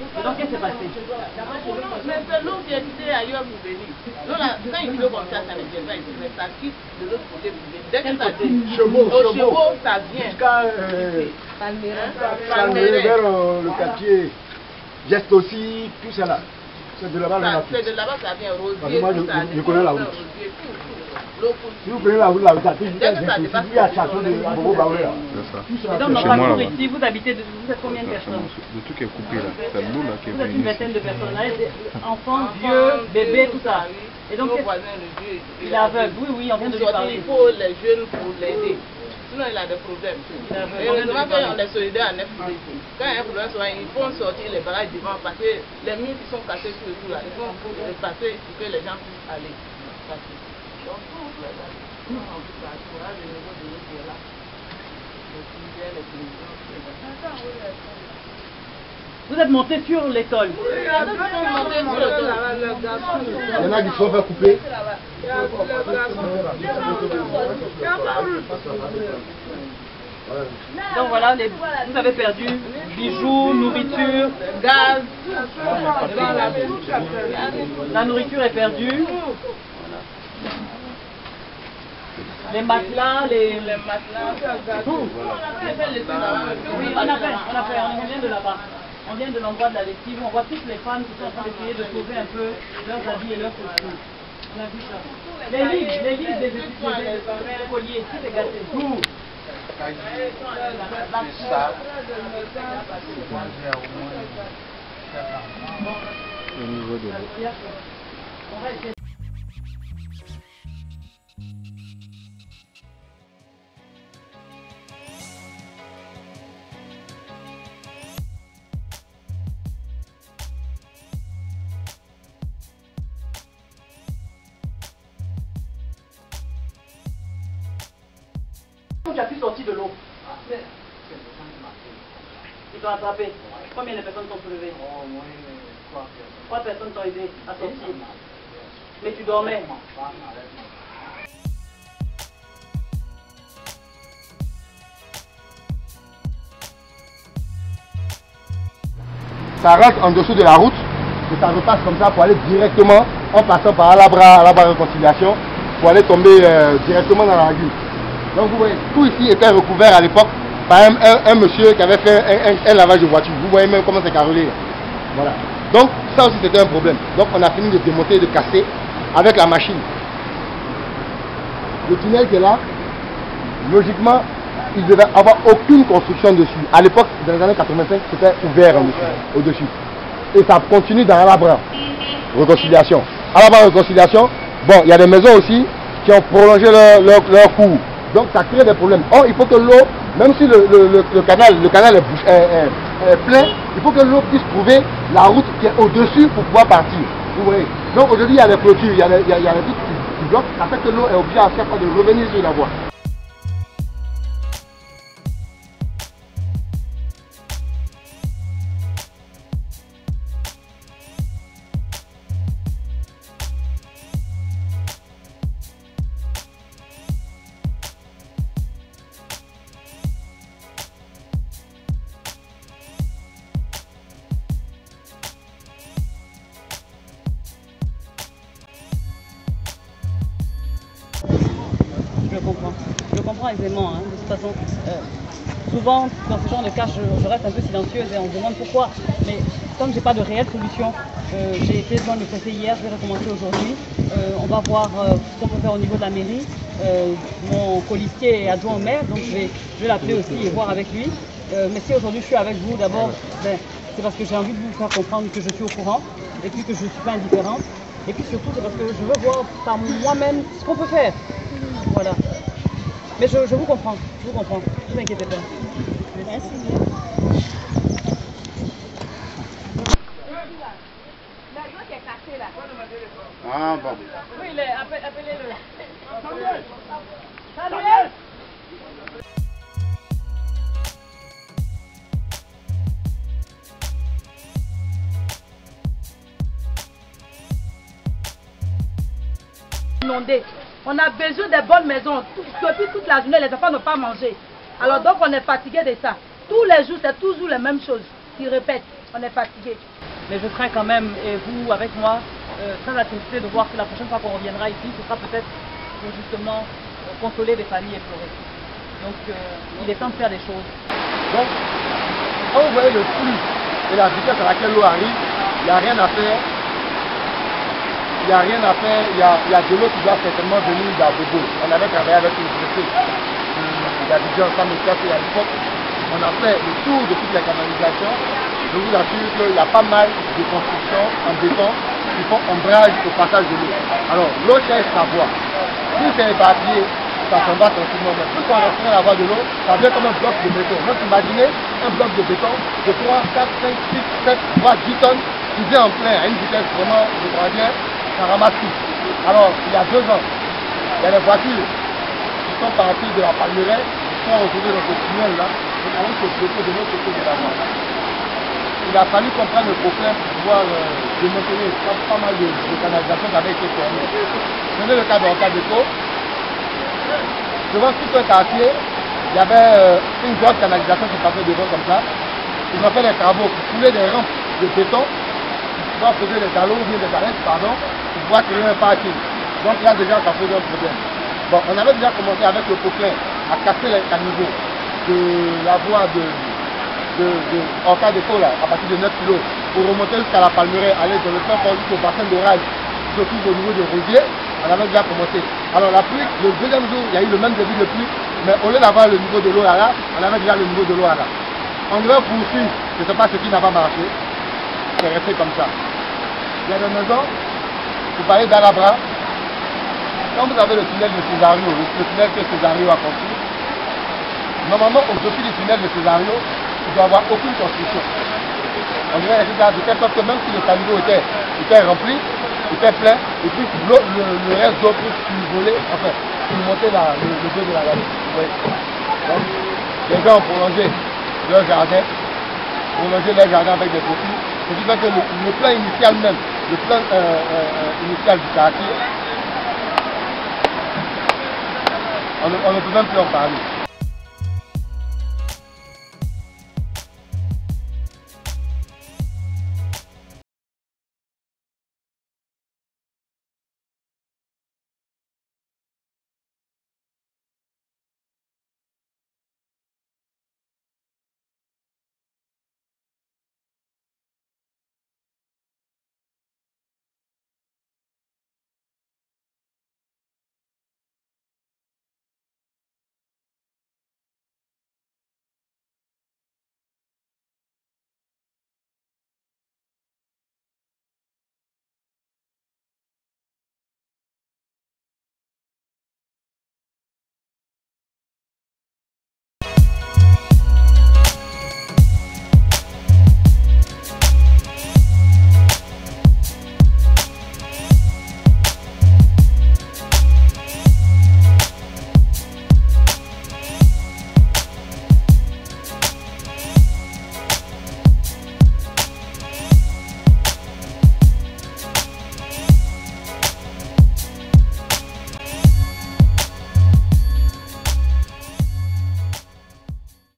Et donc, qu'est-ce qui s'est passé? Mais c'est l'eau qui est quitté ailleurs pour venir. Quand il pleut comme ça ne vient pas ici, mais ça quitte de l'autre côté pour venir. Dès que ça descend, au chevaux, ça vient. Jusqu'à vers le quartier, Geste aussi, tout cela. C'est de là-bas. C'est de là-bas que ça vient, Rosier. Moi, je connais la route. Si vous prenez la route, là, il y a château de Abobo Baoulé. Et donc, dans parcours ici, vous habitez, vous êtes combien de personnes? Le truc est coupé là, c'est l'eau là qui est Vous êtes venue. une vingtaine de personnes, enfants, vieux, bébés, tout ça. Et donc, il est aveugle, oui, on vient de lui parler. Il faut les jeunes pour l'aider. Sinon, il a des problèmes. Et heureusement qu'on est solidaires en FDC. Quand il y a un problème, ils font sortir les barrages devant parce que les murs qui sont cassés sur le tout là, ils vont les passer pour que les gens puissent aller. Donc, vous êtes monté sur l'école. Il y en a qui sont fait couper. Donc voilà, vous avez perdu bijoux, nourriture, gaz. La nourriture est perdue. Les matelas, tout. Oui, on vient de là-bas. On vient de l'endroit de la lessive. On voit toutes les femmes qui sont en train d'essayer de sauver un peu leurs habits et leurs costumes. On a vu ça. Les livres des étudiants, les colliers, tout est gâté. Tout. Au niveau de l'eau. On va essayer. Tu as pu sortir de l'eau. Ils t'ont attrapé. Combien de personnes t'ont soulevé? 3 personnes t'ont aidé à sortir. Mais tu dormais. Ça rentre en dessous de la route et ça repasse comme ça pour aller directement en passant par la réconciliation pour aller tomber directement dans la lagune. Donc vous voyez, tout ici était recouvert à l'époque par un monsieur qui avait fait un lavage de voiture. Vous voyez même comment c'est carrelé. Voilà. Donc ça aussi c'était un problème. Donc on a fini de démonter et de casser avec la machine. Le tunnel qui est là, logiquement, il ne devait avoir aucune construction dessus. À l'époque, dans les années 85, c'était ouvert au-dessus. Et ça continue dans Alabra. Réconciliation. Alabra réconciliation, bon, il y a des maisons aussi qui ont prolongé leur cours. Donc ça crée des problèmes. Or, il faut que l'eau, même si le canal est plein, il faut que l'eau puisse trouver la route qui est au-dessus pour pouvoir partir. Vous voyez. Donc aujourd'hui, il y a des clôtures, il y a des trucs qui bloquent. Ça fait que l'eau est obligée à chaque fois de revenir sur la voie. Je comprends aisément. Hein. De toute façon, souvent, dans ce genre de cas, je reste un peu silencieuse et on se demande pourquoi. Mais comme je n'ai pas de réelle solution, j'ai été devant le préfet hier, je vais recommencer aujourd'hui. On va voir ce qu'on peut faire au niveau de la mairie. Mon colistier est adjoint au maire, donc je vais l'appeler aussi et voir avec lui. Mais si aujourd'hui je suis avec vous, d'abord, c'est parce que j'ai envie de vous faire comprendre que je suis au courant et puis que je ne suis pas indifférente. Et puis surtout, c'est parce que je veux voir par moi-même ce qu'on peut faire. Voilà. Mais je vous comprends, ne vous inquiétez pas. Merci. Ah bon. Oui, appelez-le. Samuel. Inondé. On a besoin de bonnes maisons. Depuis toute la journée, les enfants n'ont pas mangé. Alors donc on est fatigué de ça. Tous les jours, c'est toujours les mêmes choses qui répètent. On est fatigué. Mais je crains quand même, et vous avec moi, très attristé de voir que la prochaine fois qu'on reviendra ici, ce sera peut-être pour justement consoler des familles éplorées. Donc il est temps de faire des choses. Donc, quand vous voyez le flux et la vitesse à laquelle l'eau arrive, il n'y a rien à faire. Il n'y a rien à faire, il y a de l'eau qui doit certainement venir d'Abobo. On avait travaillé avec une préfet d'Abidjan, Sam et à l'époque. On a fait le tour de toutes les canalisations. Je vous assure qu'il y a pas mal de constructions en béton qui font ombrage au passage de l'eau. Alors, l'eau cherche sa voie. Plus c'est éparpillé, ça s'en va tranquillement. Mais plus on restreint la voie de l'eau, ça devient comme un bloc de béton. Donc imaginez un bloc de béton de 3, 4, 5, 6, 7, voire 10 tonnes qui vient en plein à une vitesse vraiment, je crois bien, ça ramasse tout. Alors, il y a 2 ans, il y a des voitures qui sont parties de la Palmeraie, qui sont retrouvées dans ce tunnel-là, et allons se bloquer de l'autre côté de la voie. Il a fallu comprendre le problème pour pouvoir démanteler pas mal de canalisations qui avaient été fermées. Prenez le cas de Rocadéco. Devant tout un quartier, il y avait une grosse canalisation qui passait devant comme ça. Ils ont fait des travaux pour couler des rampes de béton, pour pouvoir poser des galons ou bien des galettes, pardon, pour pouvoir créer un parking. Donc là déjà ça posait un problème. Bon, on avait déjà commencé avec le Poquelin à casser les caniveaux de la voie de Rocadéco là, à partir de 9 kg, pour remonter jusqu'à la Palmeraie, aller dans le fin fond jusqu'au bassin d'orage, qui se trouve au niveau de Rosier. On avait déjà commencé. Alors la pluie, le deuxième jour, il y a eu le même début de pluie, mais au lieu d'avoir le niveau de l'eau là, on avait déjà le niveau de l'eau là. On devait poursuivre, je ne sais pas ce qui n'a pas marché, c'est resté comme ça. Il y a des maisons, vous parlez d'Alabra, quand vous avez le tunnel de Césario, le tunnel que Césario a construit, normalement au-dessus du tunnel de Césario, il ne doit y avoir aucune construction. On dirait de telle sorte que même si le caniveau était rempli, était plein, et puis le reste d'eau peut survoler, enfin, surmonter le dos de la galerie. Oui. Donc, les gens ont prolongé leur jardin, avec des profils. Ce qui fait que le plan initial même, le plan initial du quartier, on ne peut même plus en parler.